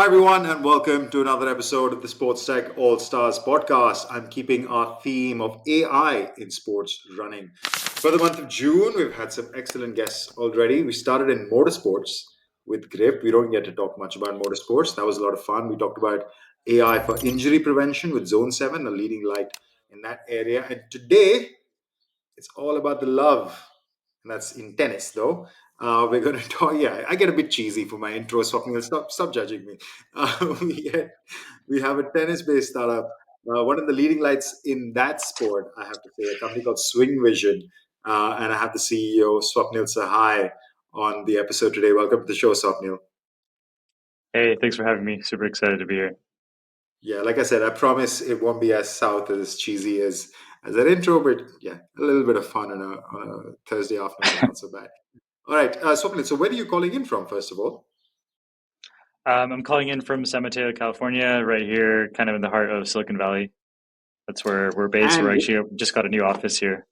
Hi, everyone, and welcome to another episode of the SportsTech ALLSTARS podcast. I'm keeping our theme of AI in sports running. For the month of June, we've had some excellent guests already. We started in motorsports with Grip. We don't get to talk much about motorsports. That was a lot of fun. We talked about AI for injury prevention with Zone 7, a leading light in that area. And today, it's all about the love, and that's in tennis, though. We're going to talk. Yeah, I get a bit cheesy for my intro. Swupnil, stop judging me. We have a tennis-based startup, one of the leading lights in that sport. I have to say, a company called SwingVision, and I have the CEO Swupnil Sahai on the episode today. Welcome to the show, Swupnil. Hey, thanks for having me. Super excited to be here. Yeah, like I said, I promise it won't be as south as cheesy as that intro, but yeah, a little bit of fun on a Thursday afternoon is not so bad. All right, Swapnil, so where are you calling in from, first of all? I'm calling in from San Mateo, California, right here, kind of in the heart of Silicon Valley. That's where we're based. We're And actually just got a new office here.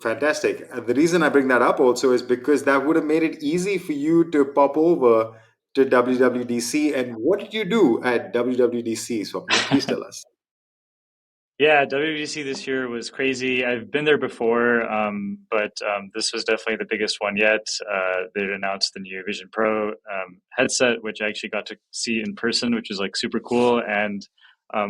fantastic. The reason I bring that up also is because that would have made it easy for you to pop over to WWDC. And what did you do at WWDC, Swapnil? Please tell us. Yeah, WWDC this year was crazy. I've been there before, but this was definitely the biggest one yet. They announced the new Vision Pro headset, which I actually got to see in person, which is like super cool. And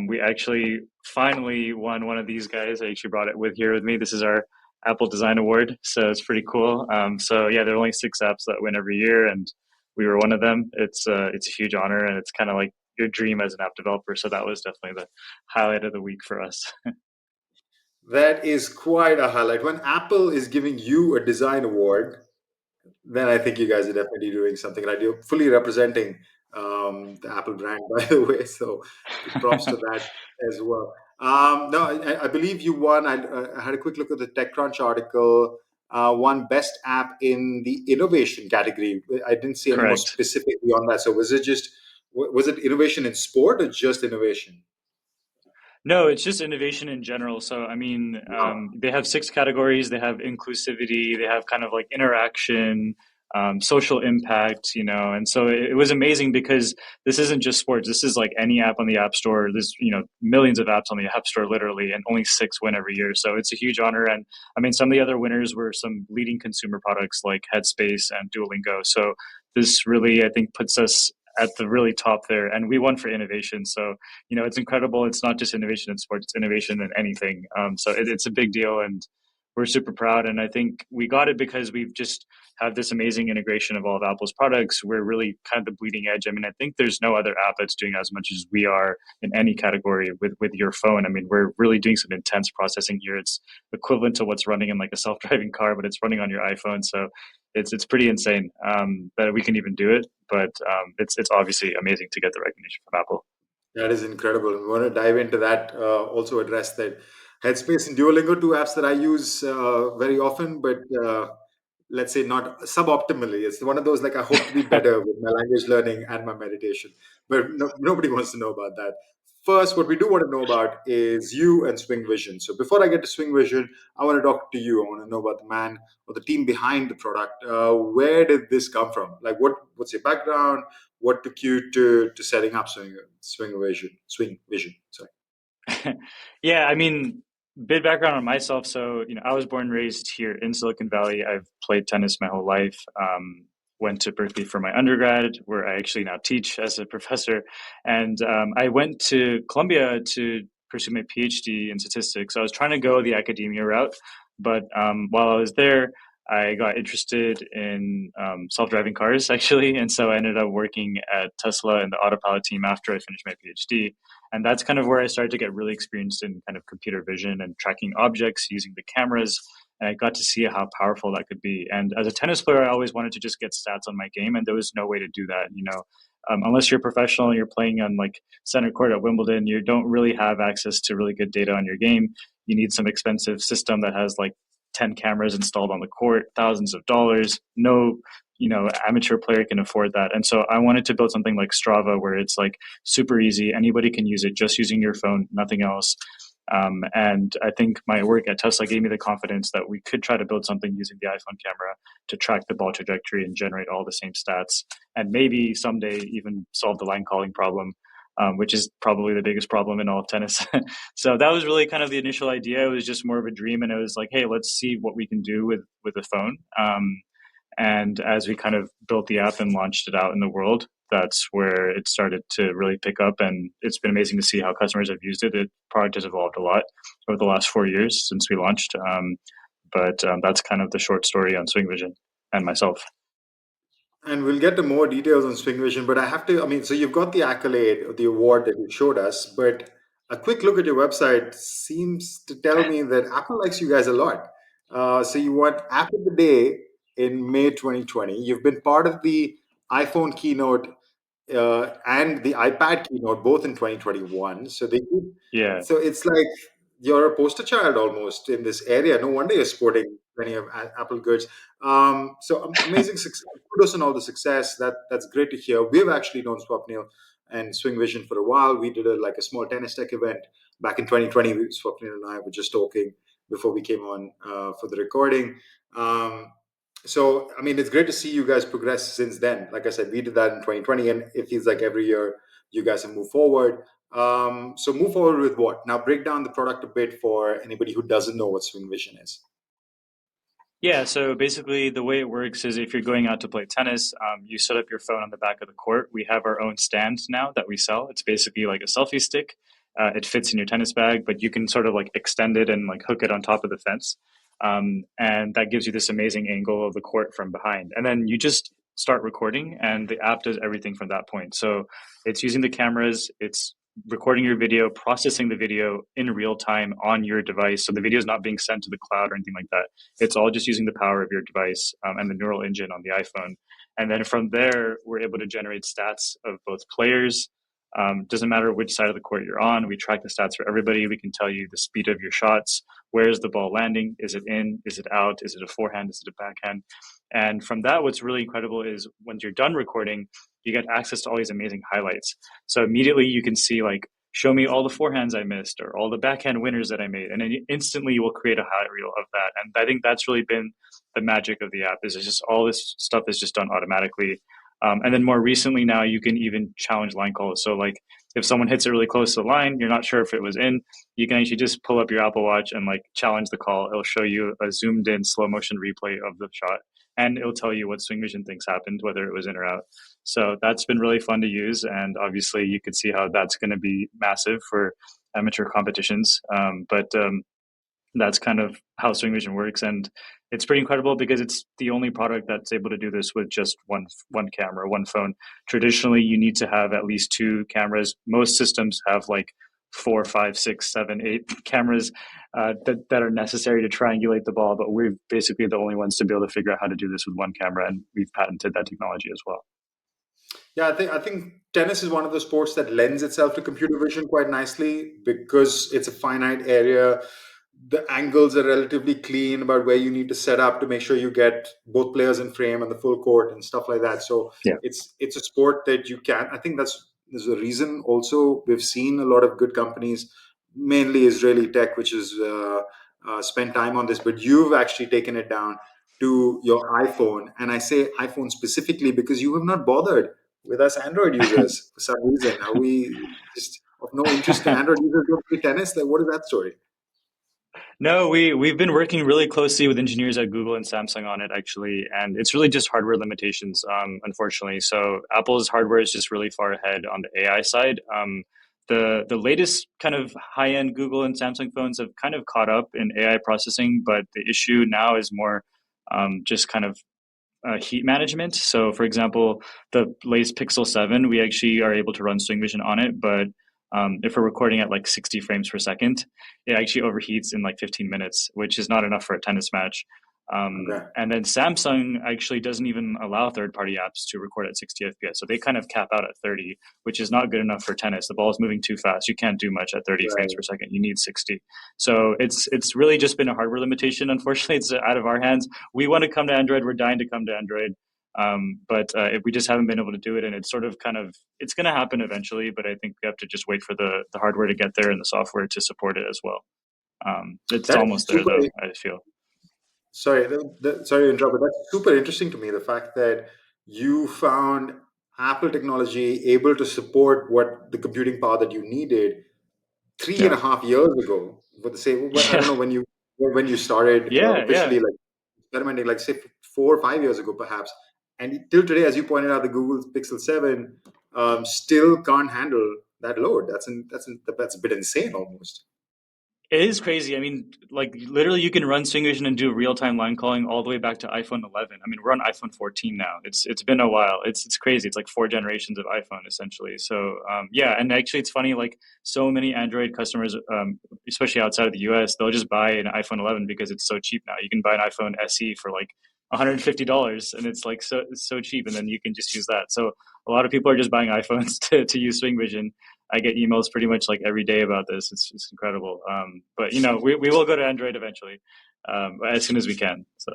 we actually finally won one of these guys. I actually brought it with here with me. This is our Apple Design Award, so it's pretty cool. So yeah, there are only 6 apps that win every year, and we were one of them. It's a huge honor, and it's kind of like your dream as an app developer. So that was definitely the highlight of the week for us. That is quite a highlight. When Apple is giving you a design award, then I think you guys are definitely doing something right. You're fully representing the Apple brand, by the way. So props to that as well. No, I believe you won. I had a quick look at the TechCrunch article. Won best app in the innovation category. I didn't see any more Correct. specific beyond that. So was it innovation in sport or just innovation? No, it's just innovation in general. So, I mean, Wow. they have 6 categories. They have inclusivity, they have kind of like interaction, social impact, and so it was amazing because this isn't just sports. This is like any app on the App Store. There's, millions of apps on the App Store literally, and only 6 win every year. So it's a huge honor. And I mean, some of the other winners were some leading consumer products like Headspace and Duolingo. So this really, I think, puts us at the really top there. And we won for innovation. So it's incredible. It's not just innovation in sports; it's innovation in anything. So it's a big deal, and we're super proud. And I think we got it because we've just have this amazing integration of all of Apple's products. We're really kind of the bleeding edge. I mean, I think there's no other app that's doing as much as we are in any category with your phone. I mean, we're really doing some intense processing here. It's equivalent to what's running in like a self-driving car, but it's running on your iPhone. So it's pretty insane that we can even do it. But it's obviously amazing to get the recognition from Apple. That is incredible. We want to dive into that, also address that. Headspace and Duolingo, two apps that I use very often, but let's say not suboptimally. It's one of those like I hope to be better with my language learning and my meditation, but nobody wants to know about that. First, what we do want to know about is you and Swing Vision. So before I get to Swing Vision, I want to talk to you. I want to know about the man or the team behind the product. Where did this come from? Like, what's your background? What took you to setting up Swing Vision? Sorry. Yeah, I mean, bit background on myself. So, I was born and raised here in Silicon Valley. I've played tennis my whole life. Went to Berkeley for my undergrad, where I actually now teach as a professor. And I went to Columbia to pursue my PhD in statistics. So I was trying to go the academia route, but while I was there, I got interested in self-driving cars, actually. And so I ended up working at Tesla in the autopilot team after I finished my PhD. And that's kind of where I started to get really experienced in kind of computer vision and tracking objects using the cameras. And I got to see how powerful that could be. And as a tennis player, I always wanted to just get stats on my game, and there was no way to do that. Unless you're a professional and you're playing on like center court at Wimbledon, you don't really have access to really good data on your game. You need some expensive system that has like 10 cameras installed on the court, thousands of dollars. No, amateur player can afford that. And so I wanted to build something like Strava where it's like super easy. Anybody can use it just using your phone, nothing else. And I think my work at Tesla gave me the confidence that we could try to build something using the iPhone camera to track the ball trajectory and generate all the same stats, and maybe someday even solve the line calling problem, which is probably the biggest problem in all of tennis. So that was really kind of the initial idea. It was just more of a dream, and it was like, hey, let's see what we can do with a phone. And as we kind of built the app and launched it out in the world, that's where it started to really pick up. And it's been amazing to see how customers have used it. The product has evolved a lot over the last 4 years since we launched. But that's kind of the short story on SwingVision and myself. And we'll get to more details on SwingVision, but I have to, I mean, so you've got the accolade or the award that you showed us, but a quick look at your website seems to tell me that Apple likes you guys a lot. So you won App of the Day in May 2020. You've been part of the iPhone keynote and the iPad keynote both in 2021. Yeah. So it's like you're a poster child almost in this area. No wonder you're sporting plenty of Apple goods. Amazing success. Kudos on all the success. That's great to hear. We've actually known Swupnil and SwingVision for a while. We did a small tennis tech event back in 2020. Swupnil and I were just talking before we came on for the recording. I mean, it's great to see you guys progress since then. Like I said, we did that in 2020, and it feels like every year you guys have moved forward. So move forward with what? Now break down the product a bit for anybody who doesn't know what SwingVision is. Yeah, so basically the way it works is if you're going out to play tennis, you set up your phone on the back of the court. We have our own stand now that we sell. It's basically like a selfie stick. It fits in your tennis bag, but you can sort of like extend it and like hook it on top of the fence. And that gives you this amazing angle of the court from behind. And then you just start recording, and the app does everything from that point. So it's using the cameras, it's recording your video, processing the video in real time on your device. So the video is not being sent to the cloud or anything like that. It's all just using the power of your device and the neural engine on the iPhone. And then from there, we're able to generate stats of both players. Doesn't matter which side of the court you're on. We track the stats for everybody. We can tell you the speed of your shots. Where is the ball landing? Is it in? Is it out? Is it a forehand? Is it a backhand? And from that, what's really incredible is once you're done recording, you get access to all these amazing highlights. So immediately you can see like, show me all the forehands I missed or all the backhand winners that I made. And then instantly you will create a highlight reel of that. And I think that's really been the magic of the app is it's just all this stuff is just done automatically. And then more recently now you can even challenge line calls. So like if someone hits it really close to the line, you're not sure if it was in, you can actually just pull up your Apple Watch and like challenge the call. It'll show you a zoomed in slow motion replay of the shot. And it'll tell you what SwingVision thinks happened, whether it was in or out. So that's been really fun to use. And obviously you could see how that's going to be massive for amateur competitions. But that's kind of how SwingVision works. And it's pretty incredible because it's the only product that's able to do this with just one camera, one phone. Traditionally, you need to have at least two cameras. Most systems have like 4, 5, 6, 7, 8 cameras that are necessary to triangulate the ball. But we're basically the only ones to be able to figure out how to do this with one camera, and we've patented that technology as well. Yeah, I think tennis is one of the sports that lends itself to computer vision quite nicely because it's a finite area. The angles are relatively clean about where you need to set up to make sure you get both players in frame and the full court and stuff like that. So Yeah. it's a sport that you can. I think there's a reason. Also, we've seen a lot of good companies, mainly Israeli tech, which is spent time on this. But you've actually taken it down to your iPhone, and I say iPhone specifically because you have not bothered with us Android users for some reason. Are we just of no interest to Android users who play tennis? Like, what is that story? No, we've been working really closely with engineers at Google and Samsung on it actually, and it's really just hardware limitations, unfortunately. So Apple's hardware is just really far ahead on the AI side. The latest kind of high end Google and Samsung phones have kind of caught up in AI processing, but the issue now is more just kind of heat management. So, for example, the latest Pixel 7, we actually are able to run SwingVision on it, but if we're recording at like 60 frames per second, it actually overheats in like 15 minutes, which is not enough for a tennis match. Okay. And then Samsung actually doesn't even allow third-party apps to record at 60 FPS. So they kind of cap out at 30, which is not good enough for tennis. The ball is moving too fast. You can't do much at 30 frames Right. per second. You need 60. So it's really just been a hardware limitation. Unfortunately, it's out of our hands. We want to come to Android. We're dying to come to Android. But we just haven't been able to do it, and it's sort of it's going to happen eventually. But I think we have to just wait for the hardware to get there and the software to support it as well. It's That almost is there super. though, I feel. Sorry, sorry to interrupt, but that's super interesting to me. The fact that you found Apple technology able to support what the computing power that you needed three and Yeah. a half years ago. For the same, I don't Yeah. know when you started Yeah. officially Yeah. like experimenting, like say 4 or 5 years ago, perhaps. And till today, as you pointed out, the Google Pixel 7 still can't handle that load. That's a bit insane almost. It is crazy. I mean, like literally, you can run SwingVision and do real-time line calling all the way back to iPhone 11. I mean, we're on iPhone 14 now. It's been a while. It's crazy. It's like 4 generations of iPhone essentially. So yeah, and actually, it's funny. Like so many Android customers, especially outside of the US, they'll just buy an iPhone 11 because it's so cheap now. You can buy an iPhone SE for like $150, and it's so cheap, and then you can just use that. So a lot of people are just buying iPhones to use SwingVision. I get emails pretty much like every day about this. It's incredible. But we will go to Android eventually, as soon as we can. So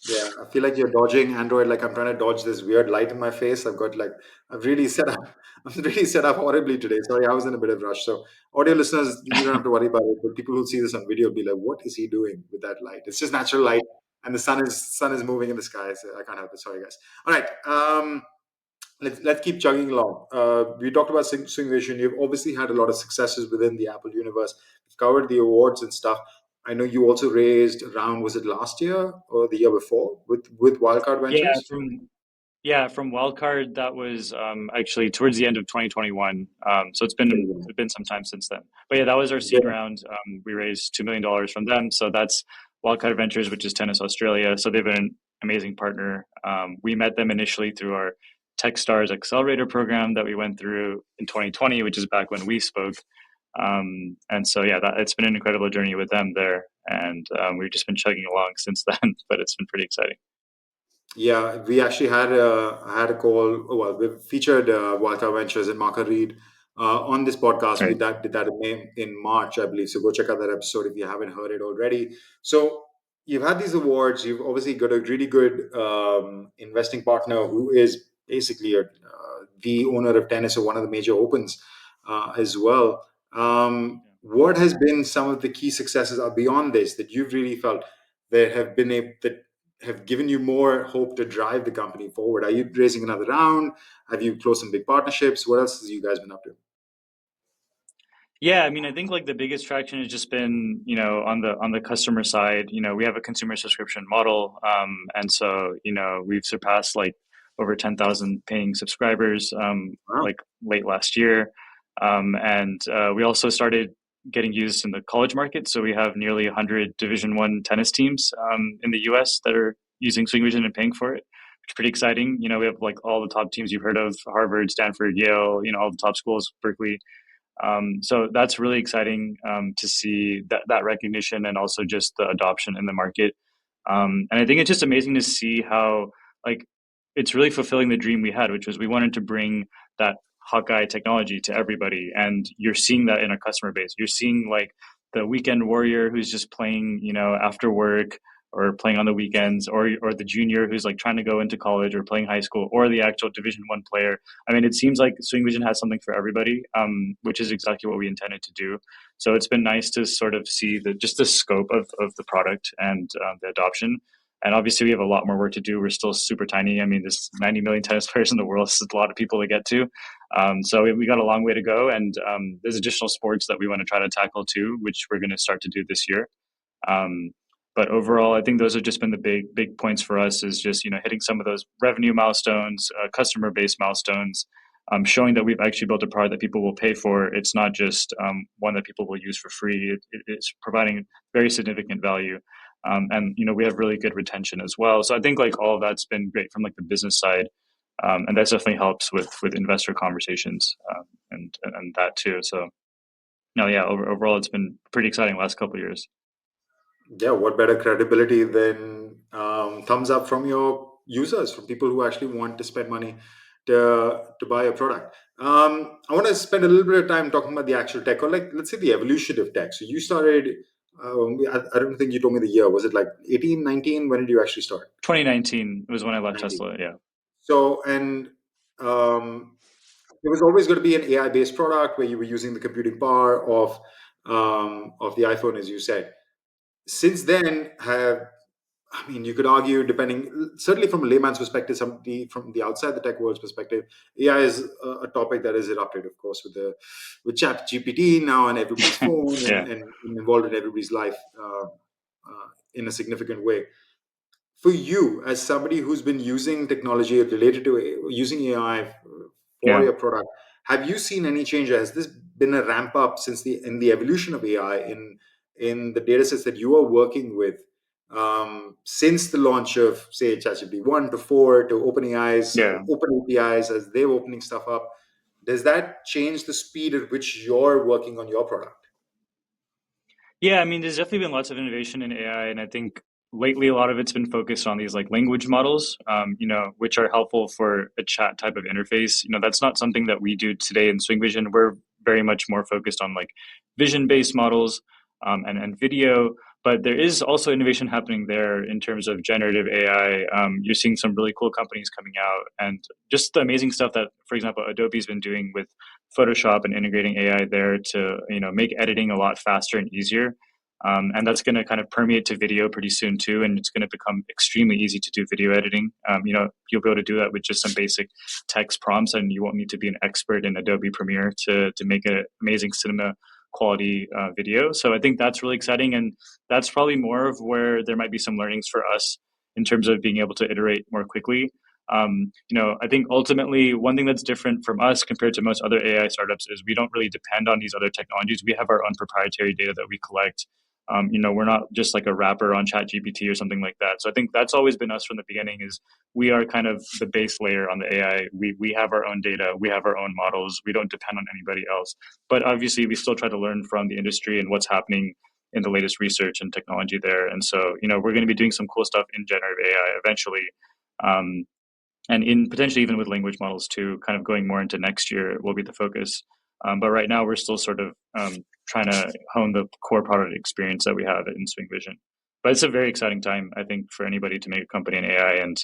Yeah, I feel like you're dodging Android. Like I'm trying to dodge this weird light in my face. I've really set up, I've really set up horribly today. Sorry, I was in a bit of rush. So, audio listeners, you don't have to worry about it. But people who see this on video will be like, "What is he doing with that light?" It's just natural light, and the sun is moving in the sky. So I can't help it. Sorry, guys. All right. Let's keep chugging along. We talked about Swing Vision. You've obviously had a lot of successes within the Apple universe. We've covered the awards and stuff. I know you also raised around, was it last year or the year before with Wildcard yeah, Ventures? from Wildcard, that was actually towards the end of 2021. So it's been some time since then. But yeah, that was our seed Yeah. round. We raised $2 million from them. So that's Wildcard Ventures, which is Tennis Australia. So they've been an amazing partner. We met them initially through our TechStars Accelerator program that we went through in 2020, which is back when we spoke. And so yeah, it's been an incredible journey with them there, and we've just been chugging along since then. But it's been pretty exciting. Yeah, we actually had a call. Well, we featured Walter Ventures and Marka Reed on this podcast. We Right. did that in March, I believe. So go check out that episode if you haven't heard it already. So you've had these awards. You've obviously got a really good investing partner who is basically the owner of tennis or one of the major opens as well. What has been some of the key successes beyond this that you've really felt that have been that have given you more hope to drive the company forward? Are you raising another round? Have you closed some big partnerships? What else have you guys been up to? Yeah, I mean, I think like the biggest traction has just been, on the customer side. We have a consumer subscription model, and so we've surpassed like over 10,000 paying subscribers, Wow. like late last year, and we also started getting used in the college market. So we have nearly 100 Division I tennis teams in the U.S. that are using SwingVision and paying for it, which is pretty exciting. We have like all the top teams you've heard of: Harvard, Stanford, Yale. All the top schools, Berkeley. So that's really exciting to see that recognition and also just the adoption in the market. And I think it's just amazing to see how like it's really fulfilling the dream we had, which was we wanted to bring that Hawkeye technology to everybody. And you're seeing that in our customer base. You're seeing like the weekend warrior who's just playing, after work or playing on the weekends, or the junior who's like trying to go into college or playing high school, or the actual Division I player. I mean, it seems like SwingVision has something for everybody, which is exactly what we intended to do. So it's been nice to sort of see just the scope of the product and the adoption. And obviously, we have a lot more work to do. We're still super tiny. I mean, there's 90 million tennis players in the world. So it's a lot of people to get to. So we got a long way to go. And there's additional sports that we want to try to tackle too, which we're going to start to do this year. Um, but overall, I think those have just been the big points for us, is just hitting some of those revenue milestones, customer base milestones, showing that we've actually built a product that people will pay for. It's not just one that people will use for free. It's providing very significant value, and we have really good retention as well. So I think like all of that's been great from like the business side, and that definitely helps with investor conversations, and that too. So no, yeah, overall it's been pretty exciting last couple of years. Yeah, what better credibility than thumbs up from your users, from people who actually want to spend money to buy a product. I want to spend a little bit of time talking about the actual tech, or like let's say the evolution of tech. So you started I don't think you told me the year. Was it like 18, 19? When did you actually start? 2019 was when I left 19. Tesla. Yeah. So, and um, it was always going to be an AI based product where you were using the computing power of the iPhone, as you said. Since then, have I mean, you could argue, depending, certainly from a layman's perspective, somebody from the outside the tech world's perspective, AI is a topic that is erupted, of course, with Chat GPT now on everybody's phone Yeah. and involved in everybody's life in a significant way. For you, as somebody who's been using technology related to using AI for Yeah. your product, have you seen any change? Has this been a ramp up since the evolution of AI in the data sets that you are working with since the launch of, say, ChatGPT 1 to 4 to OpenAI's Yeah. open APIs as they're opening stuff up? Does that change the speed at which you're working on your product? Yeah, I mean, there's definitely been lots of innovation in AI, and I think lately a lot of it's been focused on these like language models, which are helpful for a chat type of interface. That's not something that we do today in SwingVision. We're very much more focused on like vision-based models, and video. But there is also innovation happening there in terms of generative AI. You're seeing some really cool companies coming out, and just the amazing stuff that, for example, Adobe's been doing with Photoshop and integrating AI there to make editing a lot faster and easier. And that's going to kind of permeate to video pretty soon too, and it's going to become extremely easy to do video editing. You'll be able to do that with just some basic text prompts, and you won't need to be an expert in Adobe Premiere to make an amazing cinema quality video. So I think that's really exciting, and that's probably more of where there might be some learnings for us in terms of being able to iterate more quickly. I think ultimately one thing that's different from us compared to most other AI startups is we don't really depend on these other technologies. We have our own proprietary data that we collect. We're not just like a wrapper on ChatGPT or something like that. So I think that's always been us from the beginning. Is we are kind of the base layer on the AI. We have our own data. We have our own models. We don't depend on anybody else. But obviously, we still try to learn from the industry and what's happening in the latest research and technology there. And so, we're going to be doing some cool stuff in generative AI eventually. Um, and in potentially even with language models too, kind of going more into next year will be the focus. But right now we're still sort of trying to hone the core product experience that we have in SwingVision. But it's a very exciting time, I think, for anybody to make a company in AI, and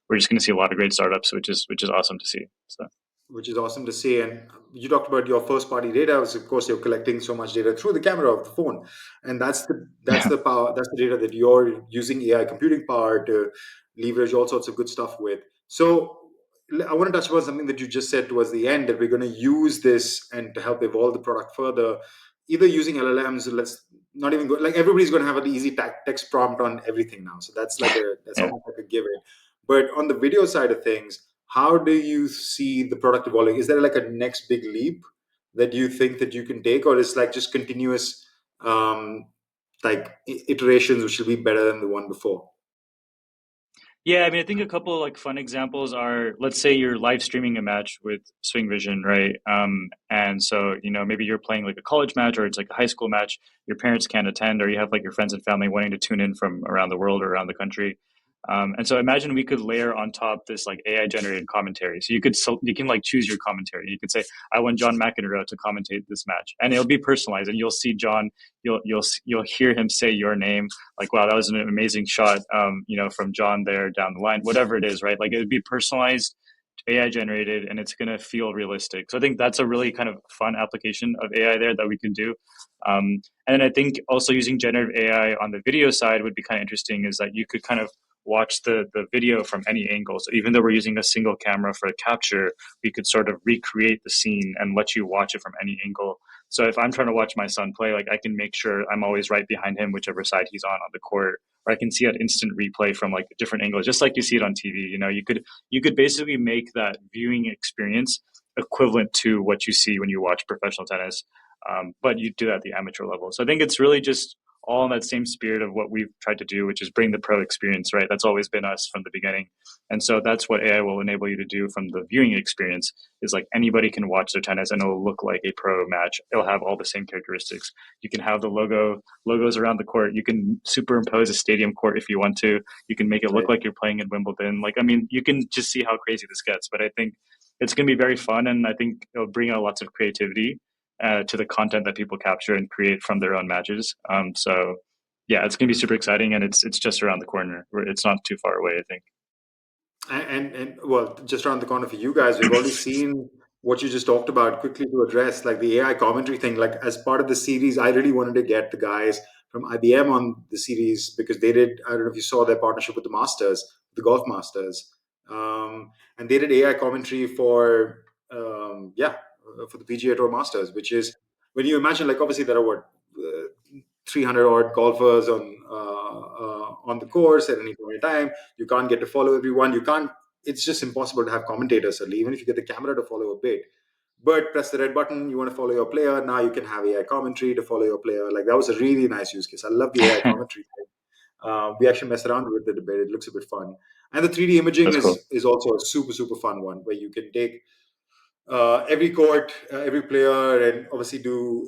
we're just going to see a lot of great startups, which is awesome to see. So Which is awesome to see. And you talked about your first party data. Was, of course, you're collecting so much data through the camera of the phone, and that's yeah, the power. That's the data that you're using AI computing power to leverage all sorts of good stuff with. So I want to touch upon something that you just said towards the end, that we're going to use this and to help evolve the product further, either using LLMs. Let's not even go like everybody's going to have an easy text prompt on everything now. So that's yeah. almost like a given. But on the video side of things, how do you see the product evolving? Is there like a next big leap that you think that you can take, or is like just continuous um, iterations which will be better than the one before? Yeah, I mean, I think a couple of like fun examples are, let's say you're live streaming a match with SwingVision, right? And so, maybe you're playing like a college match or it's like a high school match, your parents can't attend, or you have like your friends and family wanting to tune in from around the world or around the country. And so imagine we could layer on top this like AI generated commentary. So you can like choose your commentary. You could say, I want John McEnroe to commentate this match, and it'll be personalized, and you'll see John, you'll hear him say your name, like, wow, that was an amazing shot, from John there down the line, whatever it is, right? Like it would be personalized, AI generated, and it's going to feel realistic. So I think that's a really kind of fun application of AI there that we can do. And then I think also using generative AI on the video side would be kind of interesting, is that you could kind of watch the video from any angle. So even though we're using a single camera for a capture, we could sort of recreate the scene and let you watch it from any angle. So if I'm trying to watch my son play, like I can make sure I'm always right behind him, whichever side he's on the court, or I can see an instant replay from like different angles, just like you see it on TV. You could basically make that viewing experience equivalent to what you see when you watch professional tennis, but you do that at the amateur level. So I think it's really just all in that same spirit of what we've tried to do, which is bring the pro experience, right? That's always been us from the beginning. And so that's what AI will enable you to do from the viewing experience, is like anybody can watch their tennis and it'll look like a pro match. It'll have all the same characteristics. You can have the logos around the court. You can superimpose a stadium court if you want to. You can make it look Right. like you're playing in Wimbledon. Like, I mean, you can just see how crazy this gets, but I think it's going to be very fun. And I think it'll bring out lots of creativity to the content that people capture and create from their own matches. So yeah, it's going to be super exciting, and it's just around the corner. It's not too far away, I think. And well, just around the corner for you guys, we've already seen what you just talked about. Quickly to address, like the AI commentary thing, like as part of the series, I really wanted to get the guys from IBM on the series because they did. I don't know if you saw their partnership with the Masters, the Golf Masters, and they did AI commentary for for the PGA Tour Masters, which is when you imagine, like obviously there are what 300 odd golfers on the course at any point in time. You can't get to follow everyone. You can't. It's just impossible to have commentators suddenly, even if you get the camera to follow a bit. But press the red button. You want to follow your player. Now you can have AI commentary to follow your player. Like that was a really nice use case. I love the AI commentary thing. We actually messed around with the debate. It looks a bit fun. And the 3D imaging That's cool. is also a super fun one where you can take every court, every player, and obviously do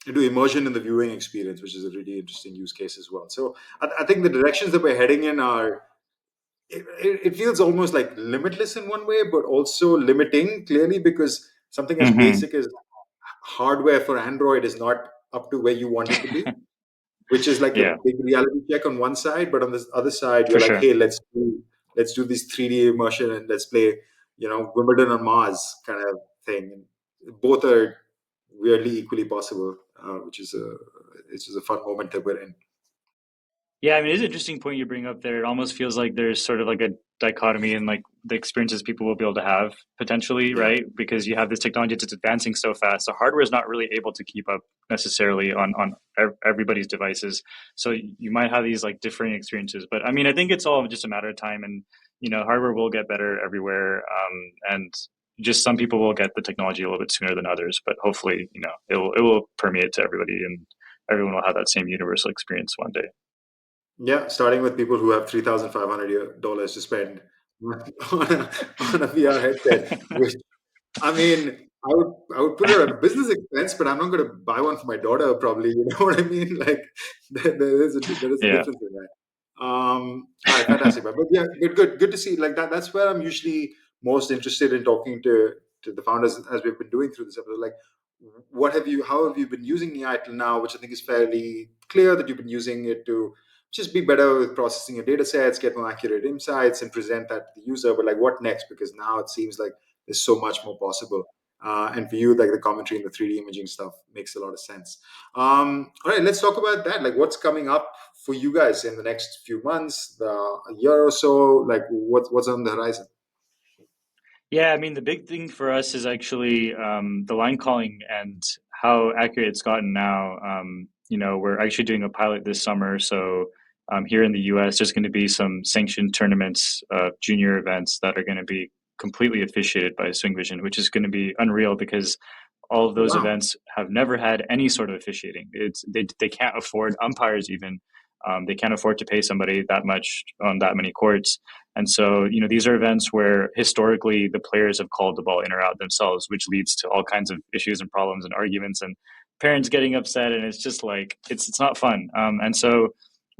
immersion in the viewing experience, which is a really interesting use case as well. So I think the directions that we're heading in are it feels almost like limitless in one way, but also limiting clearly because something as Hmm. basic as hardware for Android is not up to where you want it to be, which is like a Yeah, big reality check on one side, but on the other side, you're for like, sure. hey, let's do this 3D immersion and let's play, Wimbledon on Mars kind of thing. Both are weirdly equally possible, which is a fun moment that we're in. Yeah, I mean, it's an interesting point you bring up there. It almost feels like there's sort of like a dichotomy in like the experiences people will be able to have potentially, Yeah. right? Because you have this technology that's advancing so fast. The hardware is not really able to keep up necessarily on everybody's devices. So you might have these like differing experiences. But I mean, I think it's all just a matter of time, and hardware will get better everywhere. And just some people will get the technology a little bit sooner than others. But hopefully, it will permeate to everybody, and everyone will have that same universal experience one day. Yeah, starting with people who have $3,500 to spend on a VR headset, which I mean, I would put it at a business expense, but I'm not going to buy one for my daughter. Probably, you know what I mean? Like there is a Yeah. difference in that. All right, fantastic, but yeah, good to see. Like that's where I'm usually most interested in talking to the founders as we've been doing through this episode. Like, how have you been using AI till now? Which I think is fairly clear that you've been using it to just be better with processing your data sets, get more accurate insights, and present that to the user. But like, what next? Because now it seems like there's so much more possible. And for you, like the commentary and the 3D imaging stuff makes a lot of sense. All right, let's talk about that. Like, what's coming up for you guys in the next few months, a year or so? Like, what's on the horizon? Yeah, I mean, the big thing for us is actually the line calling and how accurate it's gotten now. We're actually doing a pilot this summer. So here in the US, there's going to be some sanctioned tournaments, junior events that are going to be completely officiated by SwingVision, which is going to be unreal because all of Oh, those wow. events have never had any sort of officiating. They can't afford umpires even. They can't afford to pay somebody that much on that many courts. And so, these are events where historically the players have called the ball in or out themselves, which leads to all kinds of issues and problems and arguments and parents getting upset. And it's just like, it's not fun. And so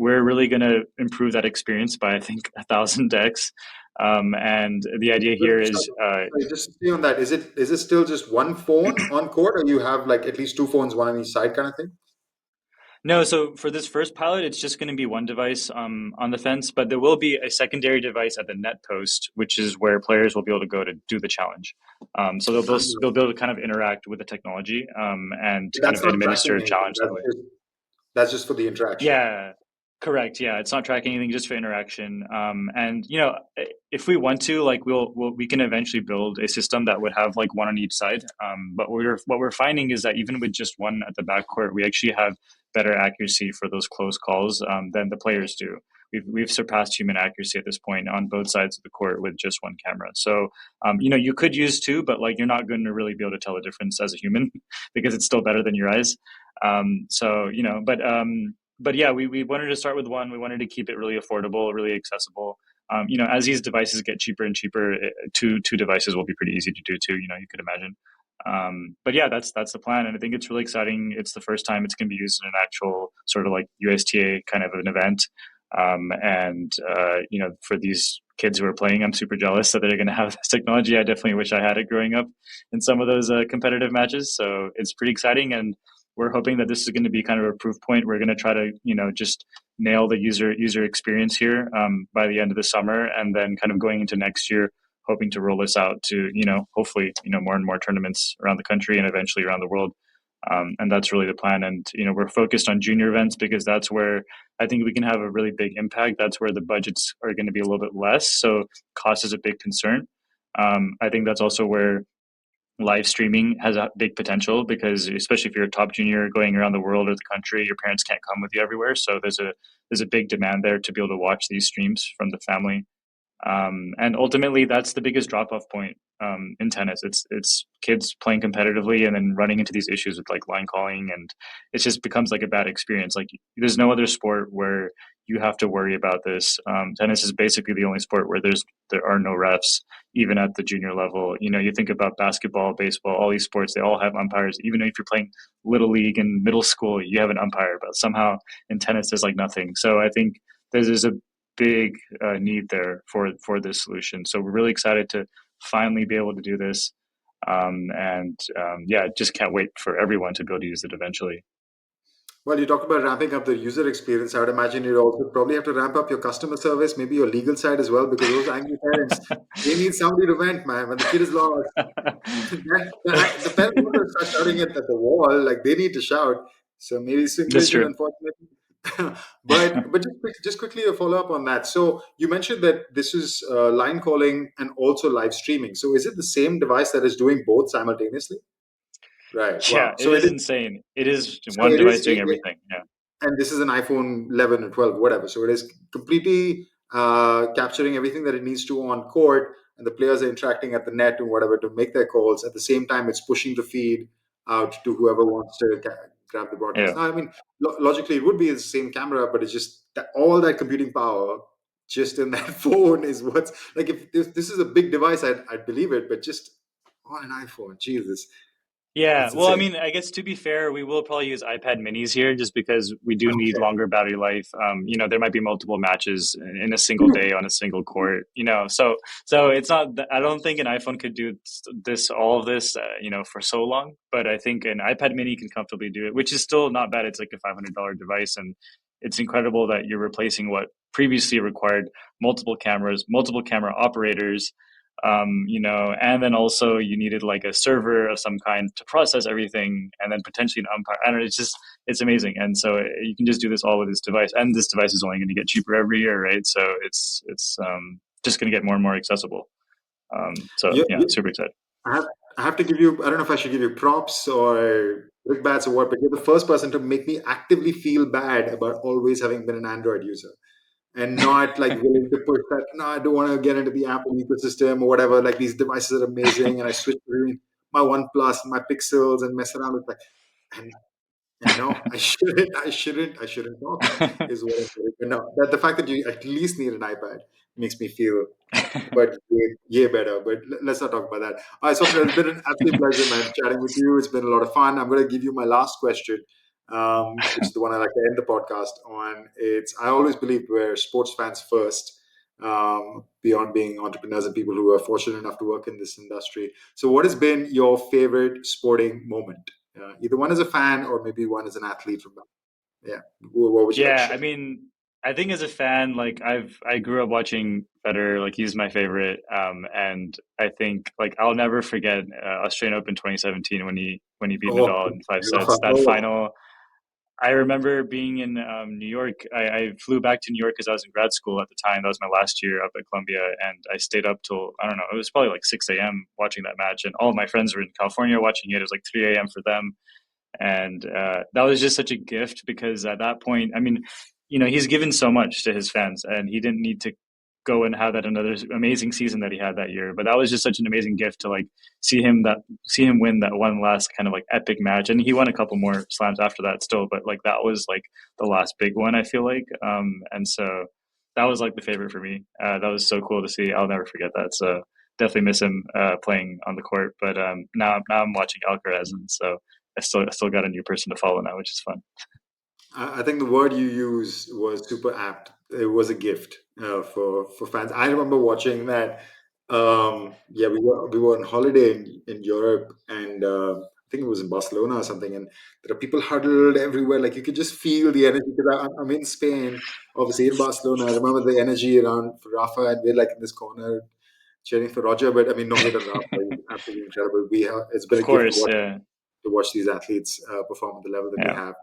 we're really going to improve that experience by, I think, 1,000x. And the idea But here is, sorry, just to stay on that, is it still just one phone on court, or you have like at least two phones, one on each side, kind of thing? no, so for this first pilot, it's just going to be one device on the fence, but there will be a secondary device at the net post, which is where players will be able to go to do the challenge. So they'll be able to kind of interact with the technology and kind That's of not tracking administer a anything. challenge that That's way. just that's just for the interaction. Yeah, correct. Yeah, it's not tracking anything, just for interaction. And if we want to, like, we can eventually build a system that would have like one on each side. But what we're finding is that even with just one at the backcourt, we actually have better accuracy for those close calls than the players do. We've surpassed human accuracy at this point on both sides of the court with just one camera. So you could use two, but like you're not going to really be able to tell the difference as a human because it's still better than your eyes. So but yeah, we wanted to start with one. We wanted to keep it really affordable, really accessible. As these devices get cheaper and cheaper, two devices will be pretty easy to do too. You could imagine. But yeah, that's the plan, and I think it's really exciting. It's the first time it's going to be used in an actual sort of like USTA kind of an event. And for these kids who are playing, I'm super jealous that they're going to have this technology. I definitely wish I had it growing up in some of those competitive matches. So it's pretty exciting, and we're hoping that this is going to be kind of a proof point. We're going to try to, just nail the user experience here by the end of the summer, and then kind of going into next year, hoping to roll this out to, hopefully, more and more tournaments around the country and eventually around the world. And that's really the plan. And, we're focused on junior events because that's where I think we can have a really big impact. That's where the budgets are going to be a little bit less. So cost is a big concern. I think that's also where live streaming has a big potential, because especially if you're a top junior going around the world or the country, your parents can't come with you everywhere. So there's a big demand there to be able to watch these streams from the family. And ultimately, that's the biggest drop-off point in tennis. It's kids playing competitively and then running into these issues with like line calling, and it just becomes like a bad experience. Like there's no other sport where you have to worry about this. Tennis is basically the only sport where there are no refs, even at the junior level. You think about basketball, baseball, all these sports, they all have umpires. Even if you're playing little league in middle school, you have an umpire, but somehow in tennis there's like nothing. So I think there's a big need there for this solution. So we're really excited to finally be able to do this, and yeah, just can't wait for everyone to be able to use it eventually. Well, you talked about ramping up the user experience. I would imagine you'd also probably have to ramp up your customer service, maybe your legal side as well, because those angry parents, they need somebody to vent, man. When the kid is lost, the parents don't want to start shouting it at the wall, like they need to shout. So maybe That's SwingVision, true. unfortunately. But just quickly a follow up on that. So you mentioned that this is line calling and also live streaming. So is it the same device that is doing both simultaneously? Right. Yeah, Wow. it is insane. It is So one it device is. doing everything. Yeah. And this is an iPhone 11 or 12, whatever. So it is completely capturing everything that it needs to on court, and the players are interacting at the net and whatever to make their calls. At the same time, it's pushing the feed out to whoever wants to grab the broadcast. Yeah. Now, I mean, logically, it would be the same camera, but it's just that all that computing power just in that phone is what's like. If this is a big device, I'd believe it, but just on an iPhone, Jesus, Yeah, it's well, I insane. mean, I guess to be fair, we will probably use iPad minis here just because we do need Okay. longer battery life. There might be multiple matches in a single day on a single court, so it's not, I don't think an iPhone could do all of this, for so long, but I think an iPad mini can comfortably do it, which is still not bad. It's like a $500 device, and it's incredible that you're replacing what previously required multiple cameras, multiple camera operators, and then also you needed like a server of some kind to process everything, and then potentially an umpire. I don't know. It's amazing, and so you can just do this all with this device, and this device is only going to get cheaper every year, right? So it's just going to get more and more accessible. So yeah, You, super excited. I have, I have to give you, I don't know if I should give you props or brickbats or what, but you're the first person to make me actively feel bad about always having been an Android user and not like willing to push that. No, I don't want to get into the Apple ecosystem or whatever. Like these devices are amazing. And I switch between my OnePlus and my Pixels and mess around with that. And, and no, I shouldn't talk is what I'm saying. But no, that the fact that you at least need an iPad makes me feel but yeah, better. But let's not talk about that. All right, Swapnil, it's been an absolute pleasure, man, chatting with you. It's been a lot of fun. I'm going to give you my last question, which is the one I like to end the podcast on. It's I always believed we're sports fans first, beyond being entrepreneurs and people who are fortunate enough to work in this industry. So, what has been your favorite sporting moment? Either one as a fan or maybe one as an athlete from that. Yeah, what would you like to Yeah, I share? mean, I think as a fan, like I grew up watching Federer, like he's my favorite, and I think like I'll never forget Australian Open 2017 when he beat Oh, Nadal in five sets. Rafa. That Oh, final, I remember being in New York. I flew back to New York because I was in grad school at the time. That was my last year up at Columbia, and I stayed up till, I don't know, it was probably like 6 a.m. watching that match, and all of my friends were in California watching it. It was like 3 a.m. for them, and that was just such a gift because at that point, I mean, he's given so much to his fans, and he didn't need to go and have that another amazing season that he had that year. But that was just such an amazing gift to like see him win that one last kind of like epic match, and he won a couple more slams after that still. But like that was like the last big one, I feel like, and so that was like the favorite for me. That was so cool to see. I'll never forget that. So definitely miss him playing on the court. But now I'm watching Alcaraz, and so I still got a new person to follow now, which is fun. I think the word you used was super apt. It was a gift for fans. I remember watching that. Yeah, we were on holiday in Europe, and think it was in Barcelona or something, and there are people huddled everywhere. Like you could just feel the energy. Because I'm in Spain, obviously in Barcelona. I remember the energy around for Rafa, and we're like in this corner cheering for Roger. But I mean, no hate on Rafa. He's absolutely incredible. It's been Of a gift course, yeah, to watch these athletes perform at the level that they yeah. have.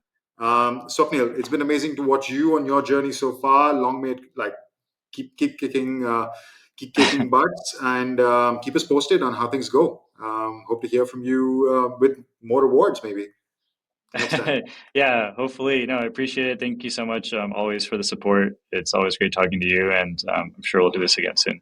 Swapnil, it's been amazing to watch you on your journey so far. Long may it, like keep kicking butts, and keep us posted on how things go. Hope to hear from you with more awards maybe next time. Yeah, hopefully. No, I appreciate it. Thank you so much, always for the support. It's always great talking to you, and I'm sure we'll do this again soon.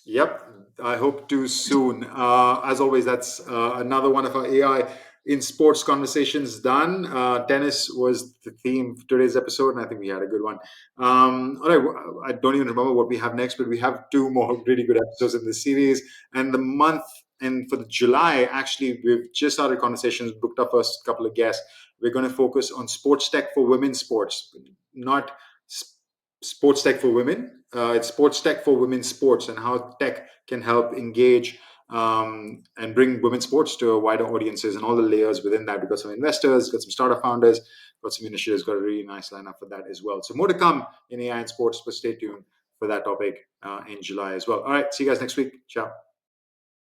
Yep, I hope to soon. As always, that's another one of our AI in sports conversations done. Tennis was the theme for today's episode, and I think we had a good one. All right, I don't even remember what we have next, but we have two more really good episodes in this series. And the month, and for the July, actually, we've just started conversations, booked our first couple of guests. We're going to focus on sports tech for women's sports, not sports tech for women. It's sports tech for women's sports, and how tech can help engage and bring women's sports to wider audiences and all the layers within that. We've got some investors, got some startup founders, got some initiatives, got a really nice lineup for that as well. So more to come in AI and sports, but stay tuned for that topic in July as well. All right, see you guys next week. Ciao.